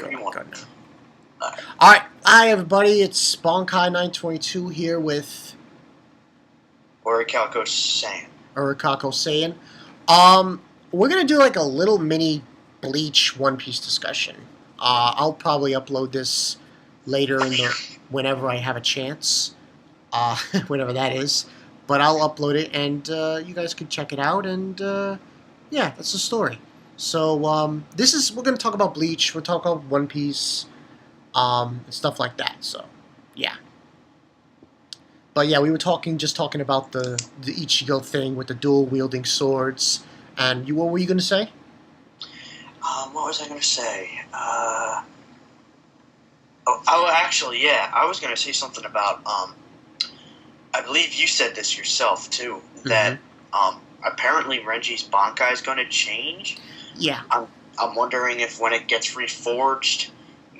Whatever you want. Good now. Alright, hi everybody, it's Bankai 922 here with Orichalcos Saiyan. Orichalcos Saiyan. We're gonna do like a little mini Bleach One Piece discussion. I'll probably upload this later whenever I have a chance. Whenever that is. But I'll upload it and you guys can check it out and yeah, that's the story. So we're gonna talk about Bleach, we'll talk about One Piece. And stuff like that. So, yeah. But yeah, we were just talking about the Ichigo thing with the dual wielding swords. And what were you gonna say? What was I gonna say? I was gonna say something about I believe you said this yourself too, that apparently Renji's Bankai is gonna change. Yeah. I'm wondering if when it gets reforged,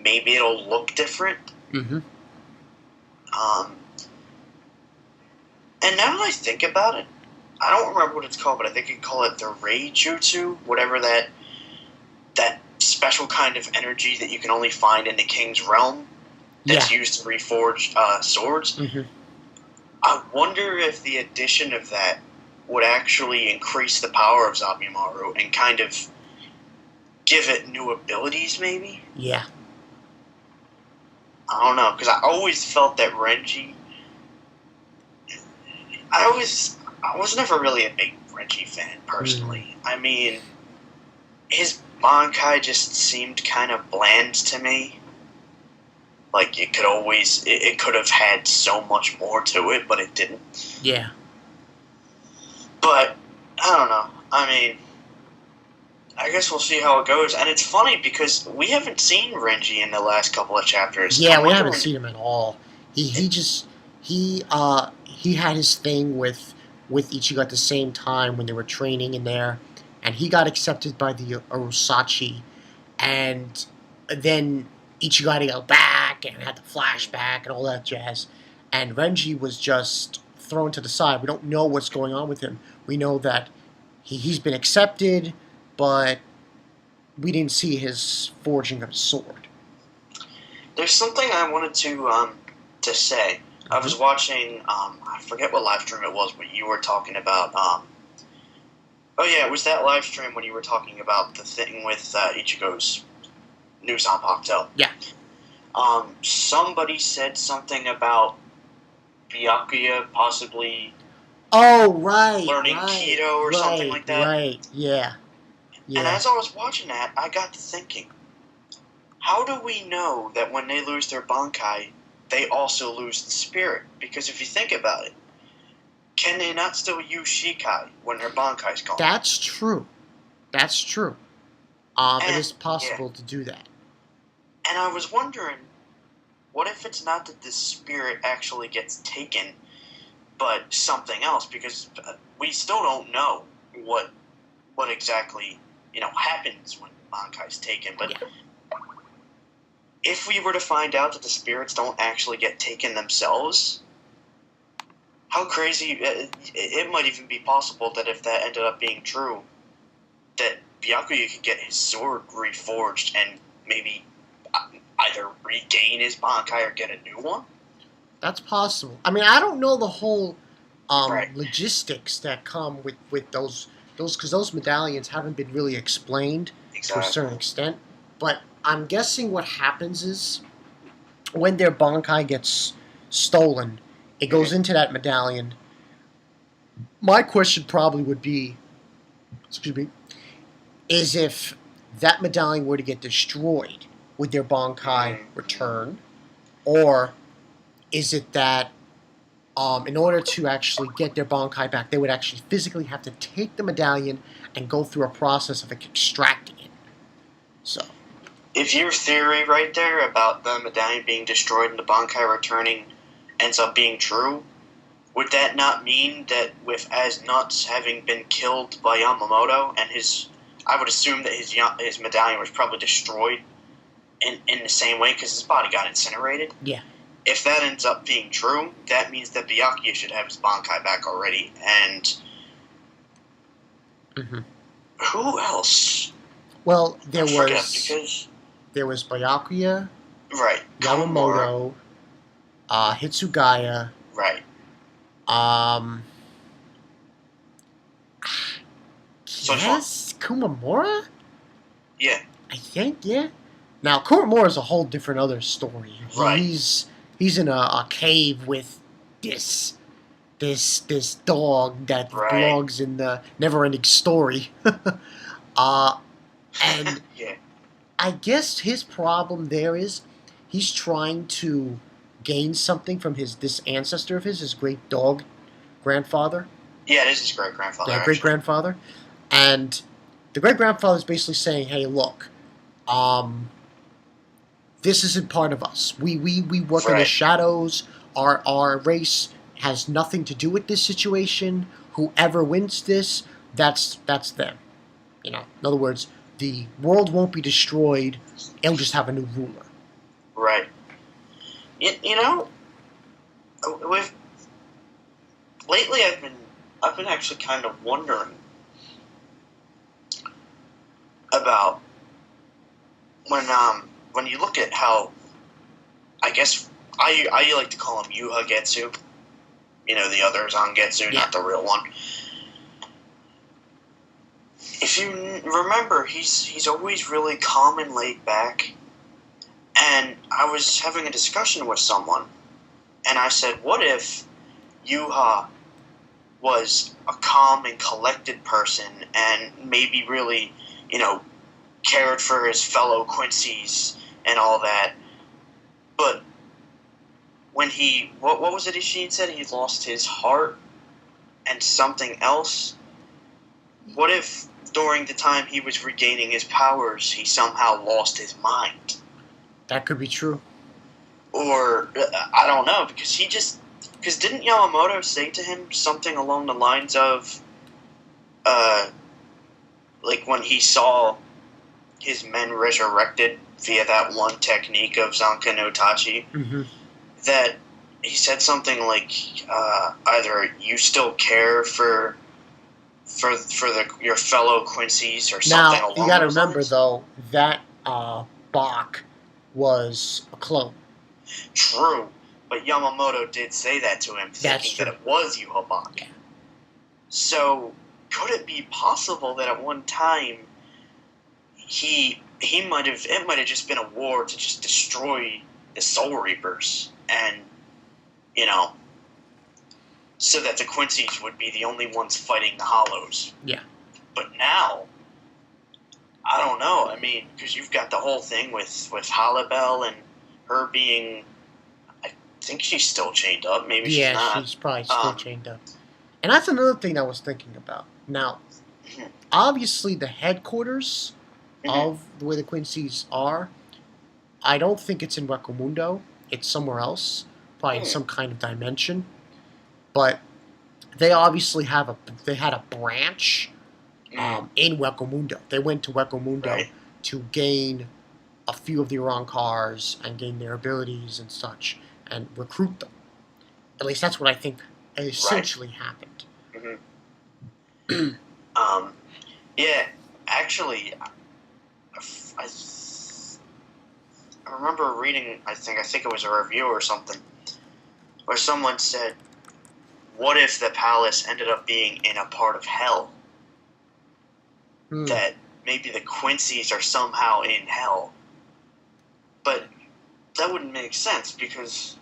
maybe it'll look different. Mm-hmm. And now that I think about it, I don't remember what it's called, but I think you call it the Rei Jutsu, whatever that special kind of energy that you can only find in the King's Realm that's used to reforge swords. Mm-hmm. I wonder if the addition of that would actually increase the power of Zabumaru and kind of give it new abilities, maybe? Yeah. I don't know, because I always felt that Renji... I was never really a big Renji fan, personally. I mean, his Bankai just seemed kind of bland to me. Like, it could have had so much more to it, but it didn't. Yeah. But, I don't know. I mean, I guess we'll see how it goes. And it's funny because we haven't seen Renji in the last couple of chapters. Yeah, we haven't seen him at all. He had his thing with Ichigo at the same time when they were training in there, and he got accepted by the Orosachi, and then Ichigo had to go back and had the flashback and all that jazz, and Renji was just thrown to the side. We don't know what's going on with him. We know that he's been accepted, but we didn't see his forging of a sword. There's something I wanted to say. I was watching, I forget what live stream it was, but you were talking about, it was that live stream when you were talking about the thing with Ichigo's new Zanpakuto. Yeah. Somebody said something about Byakuya possibly learning Kido or something like that. Right, yeah. And as I was watching that, I got to thinking, how do we know that when they lose their Bankai, they also lose the spirit? Because if you think about it, can they not still use Shikai when their Bankai's gone? That's true. It is possible to do that. And I was wondering, what if it's not that the spirit actually gets taken, but something else? Because we still don't know what exactly happens when Bankai's taken. But if we were to find out that the spirits don't actually get taken themselves, how crazy... It might even be possible that if that ended up being true, that Byakuya could get his sword reforged and maybe either regain his Bankai or get a new one? That's possible. I mean, I don't know the whole logistics that come with those because those medallions haven't been really explained to a certain extent. But I'm guessing what happens is when their Bankai gets stolen, it goes into that medallion. My question probably would be, is if that medallion were to get destroyed, would their Bankai return? Or is it that in order to actually get their Bankai back, they would actually physically have to take the medallion and go through a process of extracting it? So, if your theory right there about the medallion being destroyed and the Bankai returning ends up being true, would that not mean that with As Nuts having been killed by Yamamoto and I would assume that his medallion was probably destroyed in the same way because his body got incinerated? Yeah. If that ends up being true, that means that Byakuya should have his Bankai back already. And who else? Well, there was... because there was Byakuya, Right. Komamura. Yamamoto, Hitsugaya, Right. um, So which one? yes, Kumamura? Yeah. I think, yeah. Now, Kumamura is a whole different other story. Right. He's in a cave with this dog that Right. belongs in the never-ending story. And Yeah. I guess his problem there is he's trying to gain something from this ancestor of his great dog grandfather. Yeah, this is his great grandfather. Yeah, great grandfather. And the great grandfather is basically saying, "Hey, look, this isn't part of us. We work in the Right. shadows. Our race has nothing to do with this situation. Whoever wins this, that's them. You know, in other words, the world won't be destroyed. It'll just have a new ruler." Right. You know, with lately I've been actually kind of wondering about when you look at how, I guess I like to call him Yuha Getsu. You know, the other Zangetsu, Yeah. not the real one. If you remember, he's always really calm and laid back. And I was having a discussion with someone, and I said, what if Yuha was a calm and collected person and maybe really, you know, cared for his fellow Quincy's and all that, but when what was it Ishii said? He lost his heart and something else? What if during the time he was regaining his powers, he somehow lost his mind? That could be true. Or, I don't know, because didn't Yamamoto say to him something along the lines of, like when he saw his men resurrected via that one technique of Zanka no Tachi, Mm-hmm. that he said something like, either you still care for your fellow Quincy's or something Now, along you got to those remember, lines? though, that Bach was a clone. True, but Yamamoto did say that to him, thinking that it was Yuha Bach. Yeah. So, could it be possible that at one time it might have just been a war to just destroy the Soul Reapers, and you know, so that the Quincy's would be the only ones fighting the Hollows. Yeah. But now, I don't know. I mean, because you've got the whole thing with Halibel and her being, I think she's still chained up. Maybe she's not. Yeah, she's probably still chained up. And that's another thing I was thinking about. Now, obviously, the headquarters of where the Quincy's are, I don't think it's in Recomundo. It's somewhere else, probably in some kind of dimension. But they obviously had a branch in Recomundo. They went to Recomundo to gain a few of the Orichalcos and gain their abilities and such, and recruit them. At least that's what I think essentially happened. Yeah, actually, I remember reading. I think it was a review or something, where someone said, "What if the palace ended up being in a part of hell? That maybe the Quincy's are somehow in hell." But that wouldn't make sense because,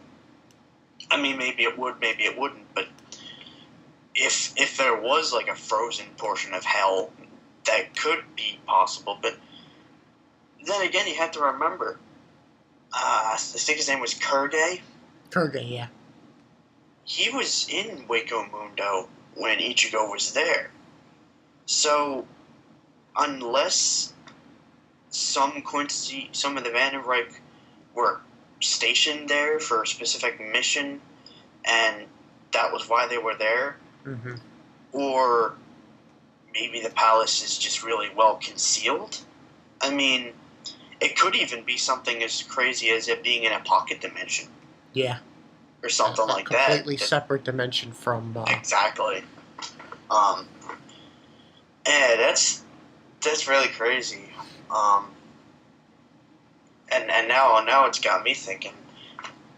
I mean, maybe it would, maybe it wouldn't. But if there was like a frozen portion of hell, that could be possible. But then again, you have to remember, I think his name was Kurge. Kurge, yeah. He was in Wako Mundo when Ichigo was there. So, unless some of the Vandenreich were stationed there for a specific mission, and that was why they were there, or maybe the palace is just really well concealed. I mean, it could even be something as crazy as it being in a pocket dimension. Yeah. Or something like that. A completely separate dimension from... Exactly. Yeah, that's really crazy. And now it's got me thinking.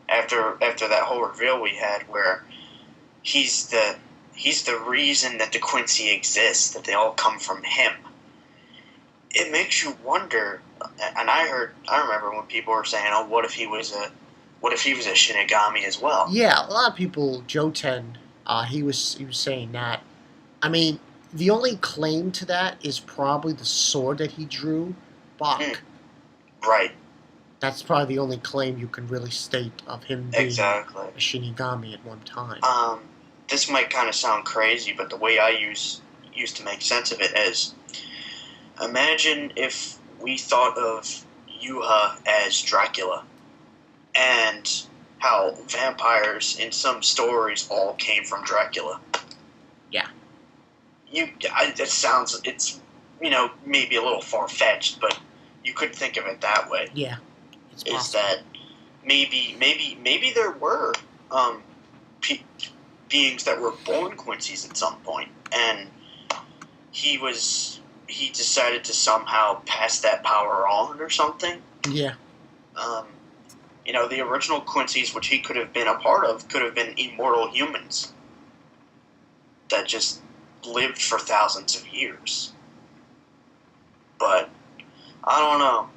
After that whole reveal we had, where he's the reason that the Quincy exists, that they all come from him. It makes you wonder. And I remember when people were saying, "Oh, what if he was a Shinigami as well?" Yeah, a lot of people. Joten, he was saying that. I mean, the only claim to that is probably the sword that he drew, Bach. Right. That's probably the only claim you can really state of him being exactly a Shinigami at one time. This might kind of sound crazy, but the way I used to make sense of it is, imagine if we thought of Yuha as Dracula, and how vampires in some stories all came from Dracula. Yeah. It's maybe a little far-fetched, but you could think of it that way. Yeah. It's possible. Is that maybe there were beings that were born Quincy's at some point, and he decided to somehow pass that power on or something. Yeah. The original Quincy's, which he could have been a part of, could have been immortal humans that just lived for thousands of years. But I don't know.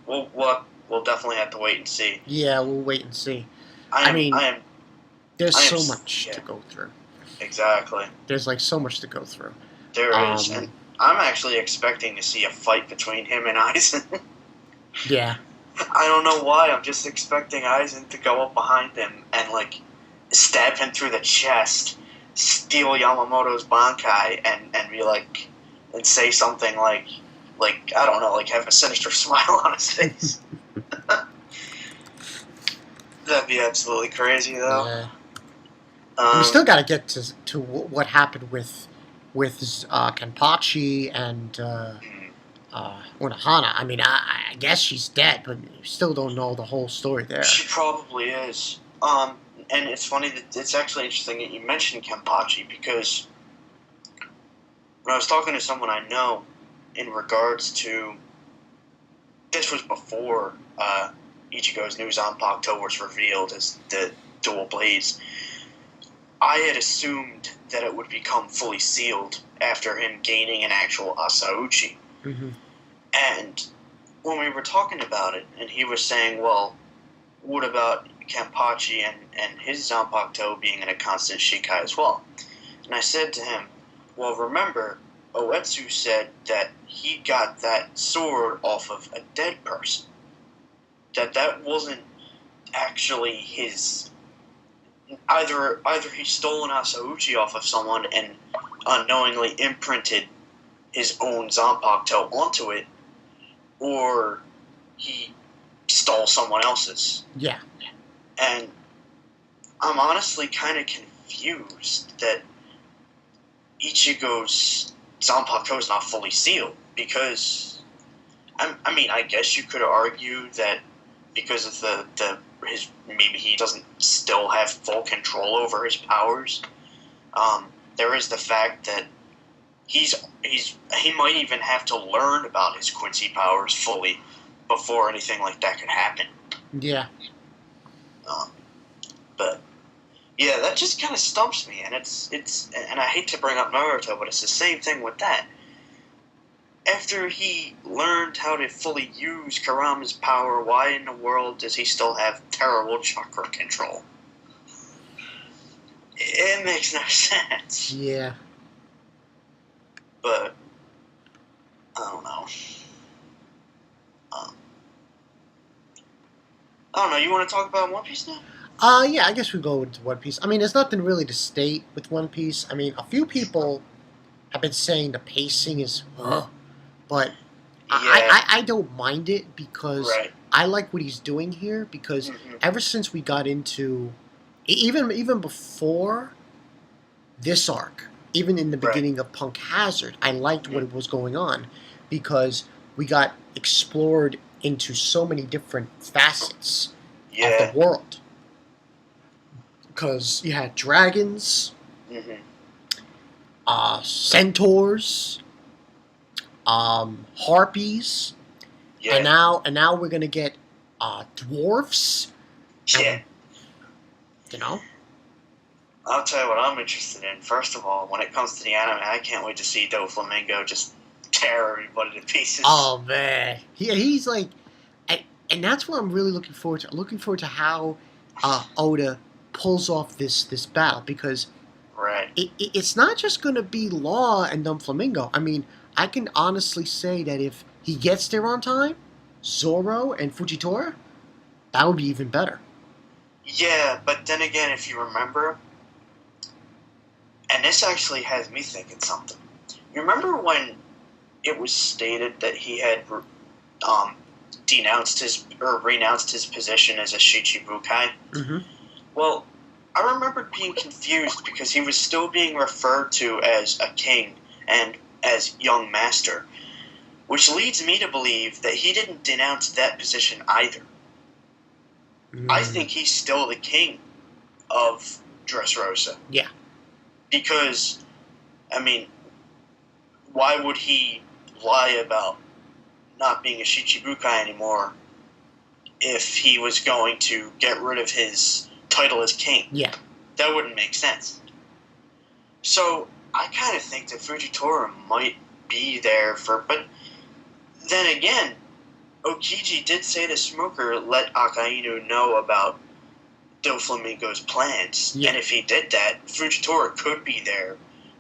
We'll definitely have to wait and see. Yeah, we'll wait and see. There's so much to go through. Exactly. There's so much to go through. There is, and I'm actually expecting to see a fight between him and Aizen. Yeah. I don't know why. I'm just expecting Aizen to go up behind him and stab him through the chest, steal Yamamoto's Bankai, and be and say something like I don't know, have a sinister smile on his face. That'd be absolutely crazy, though. Yeah. We still got to get to what happened with Kenpachi and Unohana. I mean, I guess she's dead, but you still don't know the whole story there. She probably is. And it's funny that it's actually interesting that you mentioned Kenpachi, because when I was talking to someone I know in regards to, this was before Ichigo's new Zanpakuto was revealed as the dual blades, I had assumed that it would become fully sealed after him gaining an actual Asauchi. Mm-hmm. And when we were talking about it, and he was saying, well, what about Kenpachi and his Zanpakuto being in a constant Shikai as well? And I said to him, well, remember, Oetsu said that he got that sword off of a dead person. That wasn't actually his. Either he stole an Asauchi off of someone and unknowingly imprinted his own Zanpakuto onto it, or he stole someone else's. Yeah. And I'm honestly kind of confused that Ichigo's Zanpakuto is not fully sealed, because I guess you could argue that because of maybe he doesn't still have full control over his powers. There is the fact that he might even have to learn about his Quincy powers fully before anything like that could happen. Yeah. But yeah, that just kind of stumps me, and it's and I hate to bring up Naruto, but it's the same thing with that. After he learned how to fully use Kurama's power, why in the world does he still have terrible chakra control? It makes no sense. Yeah. But I don't know. I don't know. You want to talk about One Piece now? Yeah, I guess we go into One Piece. I mean, there's nothing really to state with One Piece. I mean, a few people have been saying the pacing is, but Yeah. I don't mind it, because Right. I like what he's doing here, because ever since we got into, even before this arc, even in the beginning of Punk Hazard, I liked what was going on, because we got explored into so many different facets of the world. Because you had dragons, centaurs, harpies, Yeah. And now we're gonna get dwarfs. Yeah. You know. I'll tell you what I'm interested in. First of all, when it comes to the anime, I can't wait to see Doflamingo just tear everybody to pieces. Oh man, he's like, and that's what I'm really looking forward to. Looking forward to how Oda pulls off this battle, because right. It's not just going to be Law and Doflamingo. I mean, I can honestly say that if he gets there on time, Zoro and Fujitora, that would be even better. Yeah, but then again, if you remember, and this actually has me thinking something. You remember when it was stated that he had renounced his position as a Shichibukai? Mm-hmm. Well, I remembered being confused because he was still being referred to as a king and as young master, which leads me to believe that he didn't denounce that position either. I think he's still the king of Dressrosa. Yeah. Because, I mean, why would he lie about not being a Shichibukai anymore if he was going to get rid of his title as king? Yeah. That wouldn't make sense. So, I kind of think that Fujitora might be there but then again, Okiji did say to Smoker, let Akainu know about Doflamingo's plans. Yeah. And if he did that, Fujitora could be there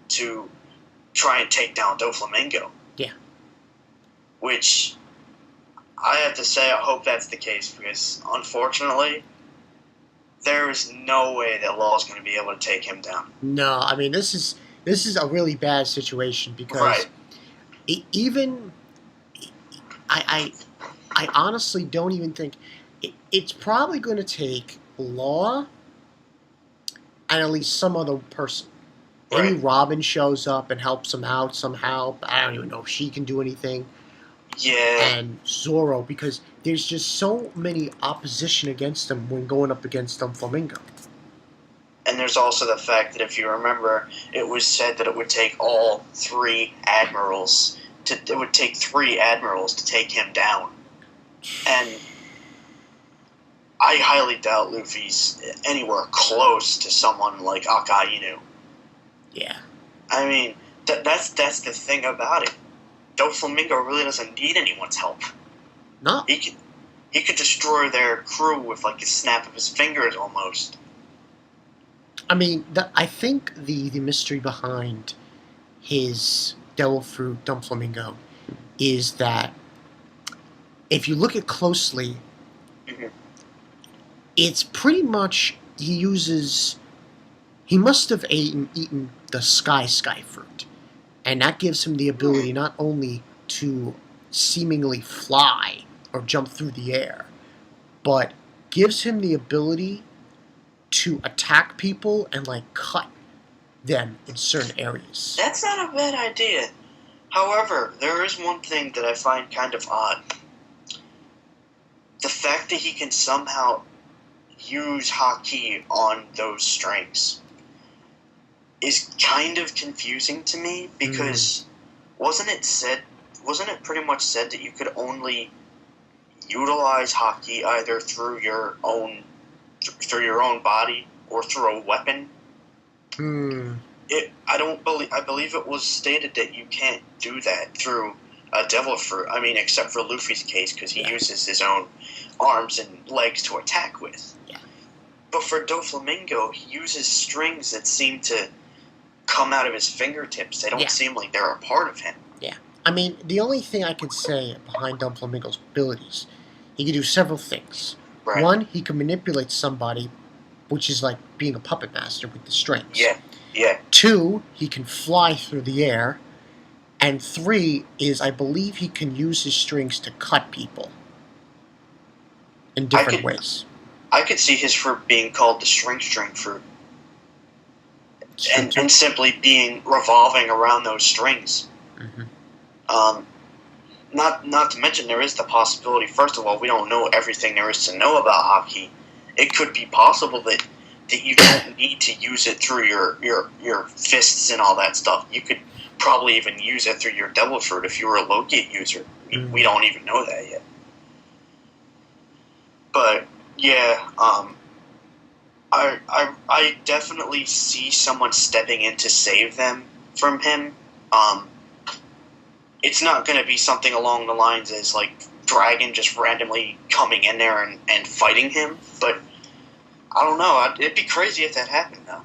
to try and take down Doflamingo. Yeah. Which, I have to say, I hope that's the case, because, unfortunately, there is no way that Law is going to be able to take him down. No, I mean, this is a really bad situation, because I honestly don't even think it's probably going to take Law and at least some other person. Maybe Right. Robin shows up and helps him out somehow. But I don't even know if she can do anything. Yeah. And Zoro, because there's just so many opposition against him when going up against Doflamingo. And there's also the fact that, if you remember, it was said that it would take three admirals to take him down. And I highly doubt Luffy's anywhere close to someone like Akainu. Yeah. I mean, that's the thing about it. Doflamingo really doesn't need anyone's help. No. He could destroy their crew with like a snap of his fingers almost. I mean, I think the mystery behind his Devil Fruit Doflamingo is that if you look at closely, Mm-hmm. it's pretty much he must have eaten the sky fruit, and that gives him the ability not only to seemingly fly or jump through the air, but gives him the ability to attack people and like cut them in certain areas. That's not a bad idea. However, there is one thing that I find kind of odd. The fact that he can somehow use Haki on those strings is kind of confusing to me, because wasn't it pretty much said that you could only utilize Haki either through your own body or through a weapon? I believe it was stated that you can't do that through a Devil Fruit. I mean, except for Luffy's case, because he uses his own arms and legs to attack with. Yeah. But for Doflamingo, he uses strings that seem to come out of his fingertips. They don't seem like they're a part of him. Yeah. I mean, the only thing I can say behind Doflamingo's abilities, he can do several things. Right. One, he can manipulate somebody, which is like being a puppet master with the strings. Yeah. Yeah. Two, he can fly through the air. And three is, I believe he can use his strings to cut people in different ways. I could see his fruit being called the string fruit. And simply being revolving around those strings. Mm-hmm. Not to mention, there is the possibility, first of all, we don't know everything there is to know about Haki. It could be possible that you don't need to use it through your fists and all that stuff. You could probably even use it through your Devil Fruit if you were a Logate user. We don't even know that yet. But yeah, I definitely see someone stepping in to save them from him. It's not going to be something along the lines as like Dragon just randomly coming in there and fighting him, but I don't know. It'd be crazy if that happened, though.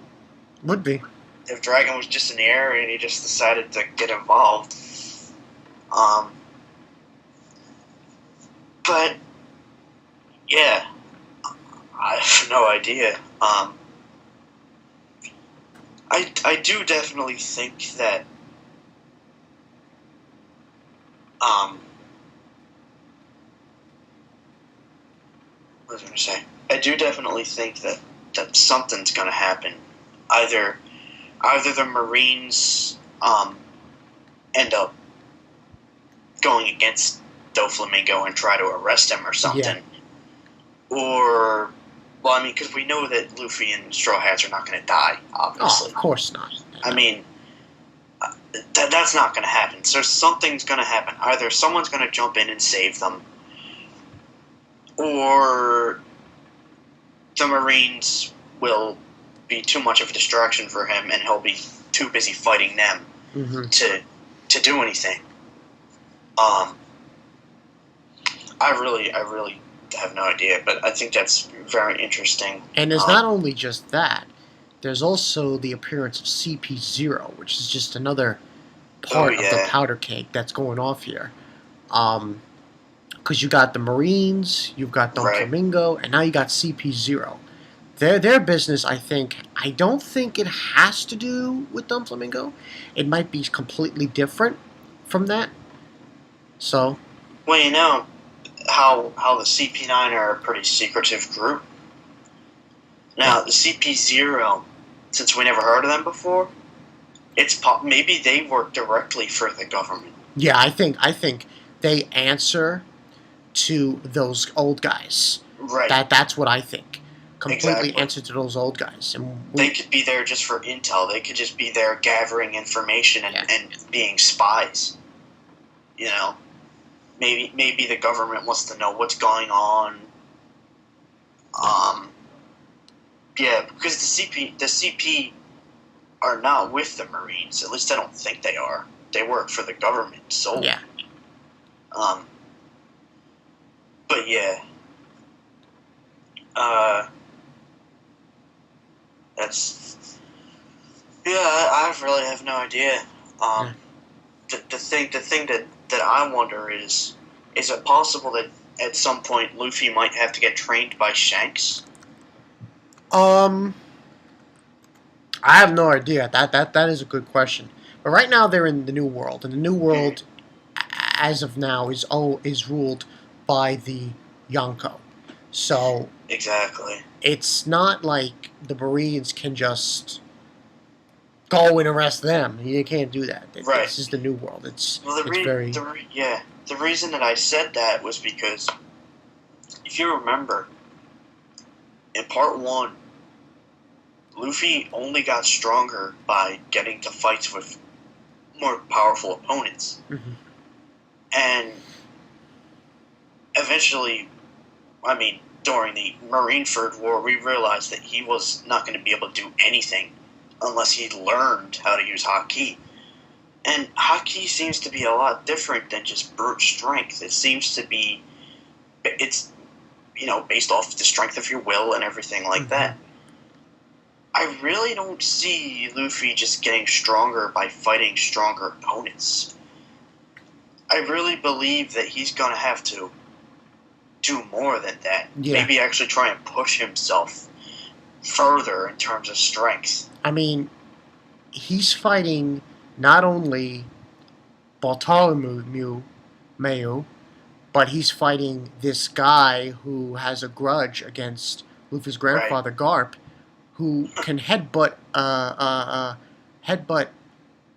Would be. If Dragon was just in the air and he just decided to get involved. But yeah, I have no idea. I do definitely think that what was I going to say? I do definitely think that something's going to happen. Either the Marines end up going against Doflamingo and try to arrest him or something, or well, I mean, because we know that Luffy and Straw Hats are not going to die, obviously. Oh, of course not. I mean, that's not going to happen. So something's going to happen. Either someone's going to jump in and save them, or the Marines will be too much of a distraction for him, and he'll be too busy fighting them to do anything. I really have no idea, but I think that's very interesting. And there's not only just that. There's also the appearance of CP0, which is just another part of the powder cake that's going off here. Because you got the Marines, you've got Doflamingo, and now you got CP0. Their business, I don't think it has to do with Doflamingo. It might be completely different from that. So, well, you know how the CP9 are a pretty secretive group. Now, the CP0, since we never heard of them before, maybe they work directly for the government. Yeah, I think they answer to those old guys. Right. That's what I think. Completely exactly. Answer to those old guys. And they could be there just for intel. They could just be there gathering information and being spies. You know, maybe the government wants to know what's going on. Yeah, because the CP are not with the Marines. At least I don't think they are. They work for the government solely. Yeah. But yeah. That's. Yeah, I really have no idea. The thing that I wonder is it possible that at some point Luffy might have to get trained by Shanks? I have no idea. That is a good question. But right now they're in the New World, and the New World, as of now, is ruled by the Yonko. So exactly, it's not like the Marines can just go and arrest them. You can't do that. Right. This is the New World. The reason that I said that was because if you remember, in Part 1, Luffy only got stronger by getting to fights with more powerful opponents. Mm-hmm. And eventually, I mean, during the Marineford War, we realized that he was not going to be able to do anything unless he learned how to use Haki. And Haki seems to be a lot different than just brute strength. It seems to be, it's, based off the strength of your will and everything like that. I really don't see Luffy just getting stronger by fighting stronger opponents. I really believe that he's going to have to do more than that. Yeah. Maybe actually try and push himself further in terms of strength. I mean, he's fighting not only Bartholomew, but he's fighting this guy who has a grudge against Luffy's grandfather, Garp, who can headbutt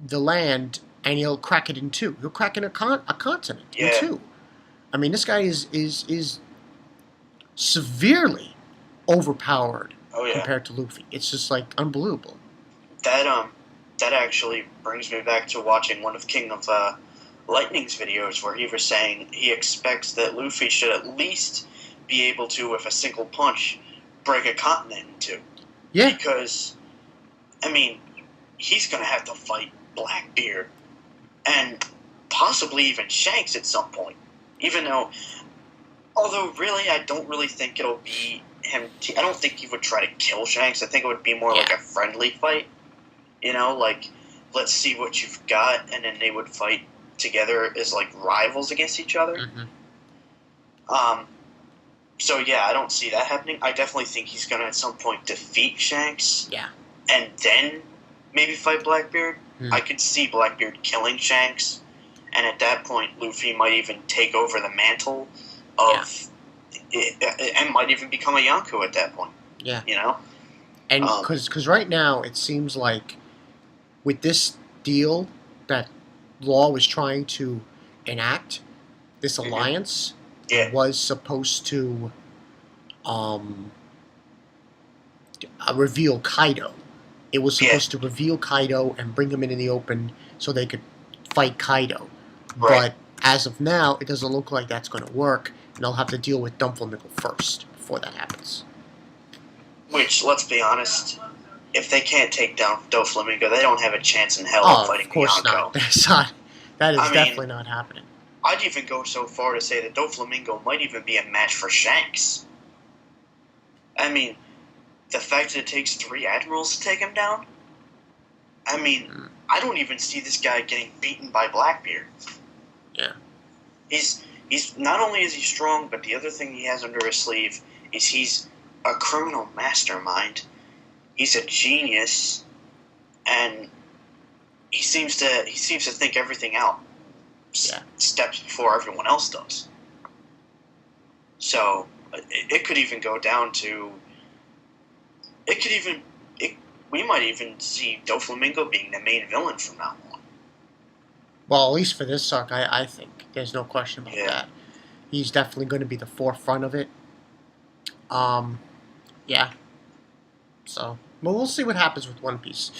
the land, and he'll crack it in two. He'll crack in a continent in two. I mean, this guy is severely overpowered compared to Luffy. It's just like unbelievable. That actually brings me back to watching one of King of Lightning's videos where he was saying he expects that Luffy should at least be able to, with a single punch, break a continent in two. Yeah. Because, I mean, he's going to have to fight Blackbeard and possibly even Shanks at some point. Even though, although really, I don't really think it'll be him. I don't think he would try to kill Shanks. I think it would be more like a friendly fight. You know, like, let's see what you've got, and then they would fight together as, like, rivals against each other. Mm-hmm. So, yeah, I don't see that happening. I definitely think he's going to, at some point, defeat Shanks. Yeah. And then maybe fight Blackbeard. Hmm. I could see Blackbeard killing Shanks, and at that point, Luffy might even take over the mantle of... and might even become a Yonko at that point. Yeah. You know? And because right now, it seems like with this deal that Law was trying to enact, this alliance was supposed to reveal Kaido. It was supposed to reveal Kaido and bring him in the open so they could fight Kaido. Right. But as of now, it doesn't look like that's going to work, and they'll have to deal with Doflamingo first before that happens. Which, let's be honest, if they can't take down Doflamingo, they don't have a chance in hell of fighting of course Yonko. not. That is definitely not happening. I'd even go so far to say that Doflamingo might even be a match for Shanks. I mean, the fact that it takes 3 admirals to take him down? I mean, I don't even see this guy getting beaten by Blackbeard. Yeah. He's not only is he strong, but the other thing he has under his sleeve is he's a criminal mastermind. He's a genius, and he seems to think everything out steps before everyone else does. So it could even go down to we might even see Doflamingo being the main villain from now on. Well, at least for this arc, I think there's no question about that. He's definitely going to be the forefront of it. Yeah. So, well, we'll see what happens with One Piece.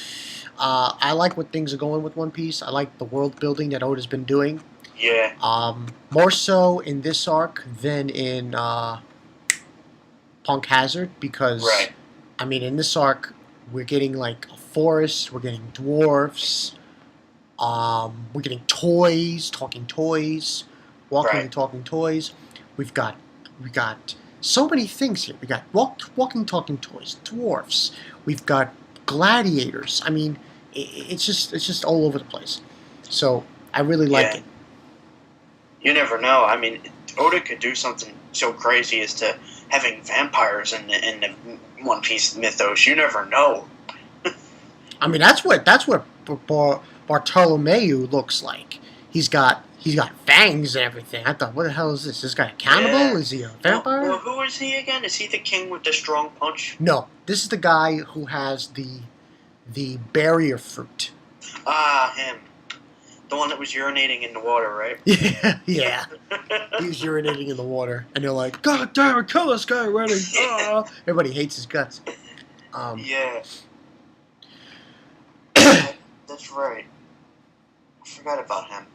I like what things are going with One Piece. I like the world building that Oda's been doing. Yeah. More so in this arc than in Punk Hazard, because I mean, in this arc, we're getting like a forest, we're getting dwarfs, we're getting toys, talking toys, walking and talking toys. We've got so many things here. We got walking, talking toys, dwarfs. We've got gladiators. I mean, it's just all over the place. So I really like it. You never know. I mean, Oda could do something so crazy as to having vampires in the One Piece mythos. You never know. I mean, that's what Bartolomeu looks like. He's got fangs and everything. I thought, what the hell is this? This guy a cannibal? Yeah. Is he a vampire? Well, who is he again? Is he the king with the strong punch? No, this is the guy who has the barrier fruit. Ah, him. The one that was urinating in the water, right? Yeah. He was urinating in the water, and they're like, "God damn it, kill this guy already!" Everybody hates his guts. Yeah. That's right. I forgot about him.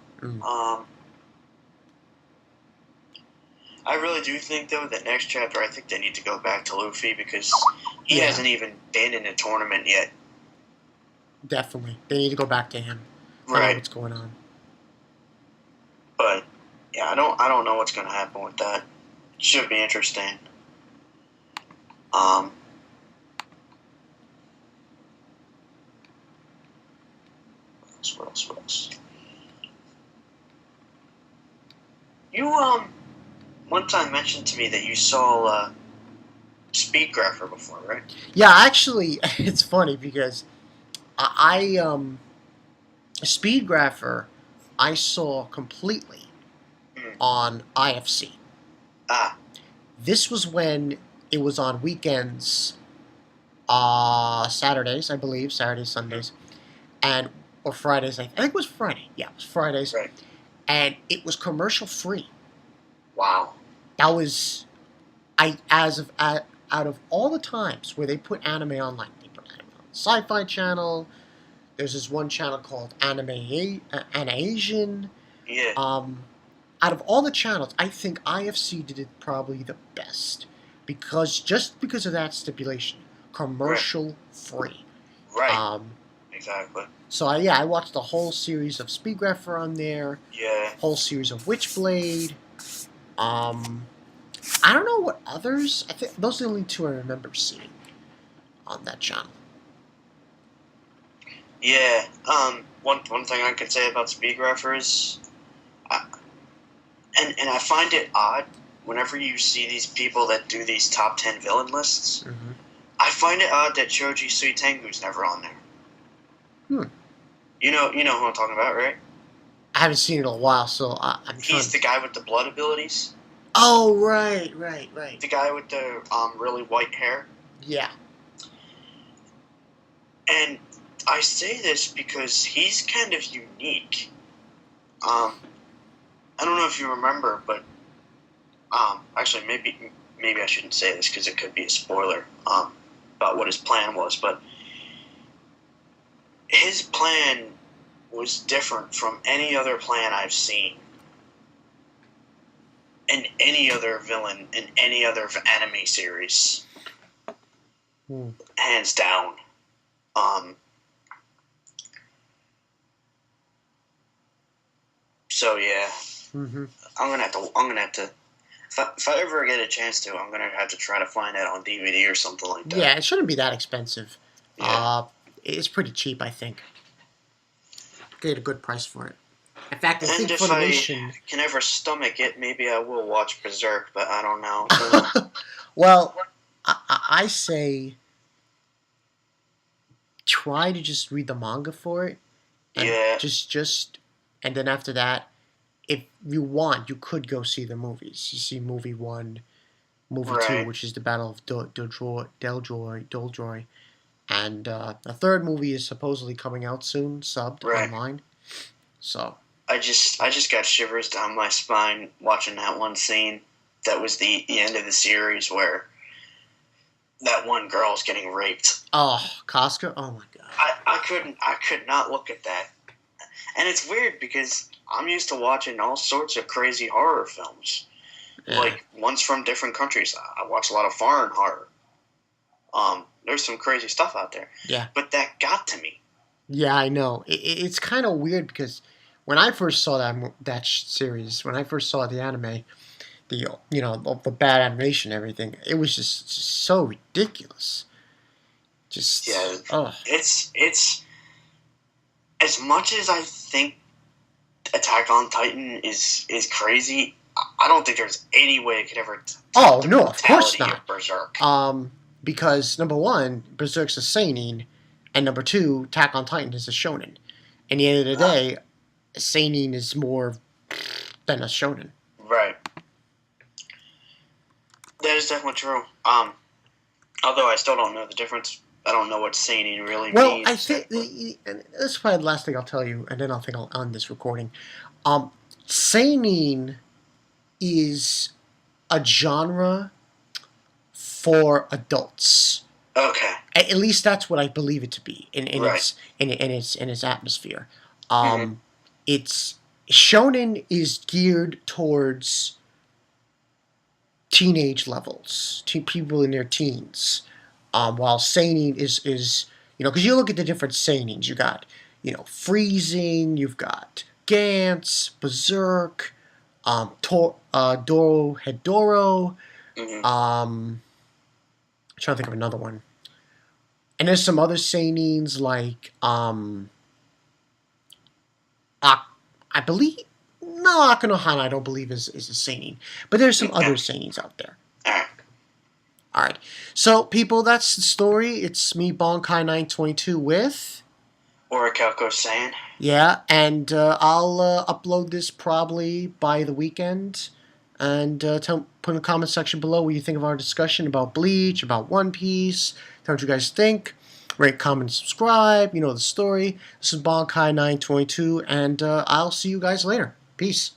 I really do think, though, that next chapter, I think they need to go back to Luffy because he hasn't even been in a tournament yet. Definitely, they need to go back to him. Right. I know what's going on. But yeah, I don't know what's going to happen with that. It should be interesting. What else? You one time mentioned to me that you saw Speedgrapher before, right? Yeah, actually, it's funny because I Speedgrapher I saw completely on IFC. This was when it was on weekends, Saturdays, I believe, Saturdays, Sundays, or Fridays. I think it was Friday. Yeah, it was Fridays. Right. And it was commercial free. Wow. That was, out of all the times where they put anime online, they put anime on Sci-Fi Channel. There's this one channel called Anime Asian. Yeah. out of all the channels, I think IFC did it probably the best because of that stipulation, commercial free. Right. Exactly. So I watched the whole series of Speedgrapher on there. Yeah. Whole series of Witchblade. I don't know what others. I think those are the only two I remember seeing on that channel. Yeah. One thing I could say about Speedgrapher is, and I find it odd whenever you see these people that do these top 10 villain lists. Mm-hmm. I find it odd that Choji Suitengu's never on there. You know who I'm talking about, right? I haven't seen it in a while, so I'm. He's the guy with the blood abilities. Oh, right. The guy with the really white hair. Yeah. And I say this because he's kind of unique. I don't know if you remember, but actually maybe I shouldn't say this because it could be a spoiler about what his plan was, but his plan was different from any other plan I've seen in any other villain in any other anime series. Hands down. So yeah, Mm-hmm. I'm gonna have to. If I ever get a chance to, I'm gonna have to try to find it on DVD or something like that. Yeah, it shouldn't be that expensive. Yeah. It's pretty cheap, I think. Get a good price for it. In fact, I And think if Funimation. I can ever stomach it, maybe I will watch Berserk, but I don't know. Well, I say try to just read the manga for it. And Yeah. Just, and then after that, if you want, you could go see the movies. You see movie 1, movie 2, Right. which is the Battle of Deljoy, and the third movie is supposedly coming out soon, subbed Right. online. So I just got shivers down my spine watching that one scene. That was the end of the series where that one girl's getting raped. oh, Casca, oh my god. I could not look at that. And it's weird because I'm used to watching all sorts of crazy horror films. Yeah. Like ones from different countries. I watch a lot of foreign horror. There's some crazy stuff out there. Yeah. But that got to me. Yeah, I know. It's kind of weird because when I first saw that series, when I first saw the anime, the bad animation, and everything, it was just so ridiculous. Just Yeah. oh It's as much as I think Attack on Titan is crazy. I don't think there's any way it could ever. Oh, the no, of course brutality not. of Berserk. Because number one, Berserk's a seinen, and number two, Attack on Titan is a shonen. And at the end of the day, a seinen is more than a shonen. Right. That is definitely true. Although I still don't know the difference. I don't know what seinen really Well, means. I think and this is probably the last thing I'll tell you, and then I'll end this recording. Seinen is a genre for adults. Okay. At least that's what I believe it to be in Right. its atmosphere. Mhm. It's shonen is geared towards teenage levels, people in their teens. While seinen is because you look at the different seinens, you got freezing, you've got Gantz, Berserk, Doro Hedoro. Mhm. I'm trying to think of another one. And there's some other seinens like I believe Akanohana I don't believe is a seinen, but there's some other seinens out there. All right, so people, that's the story. It's me, Bankai 922 with Orichalcos Saiyan. yeah, and I'll upload this probably by the weekend. And put in the comment section below what you think of our discussion about Bleach, about One Piece. Tell what you guys think. Rate, comment, subscribe. You know the story. This is Bankai 922, and I'll see you guys later. Peace.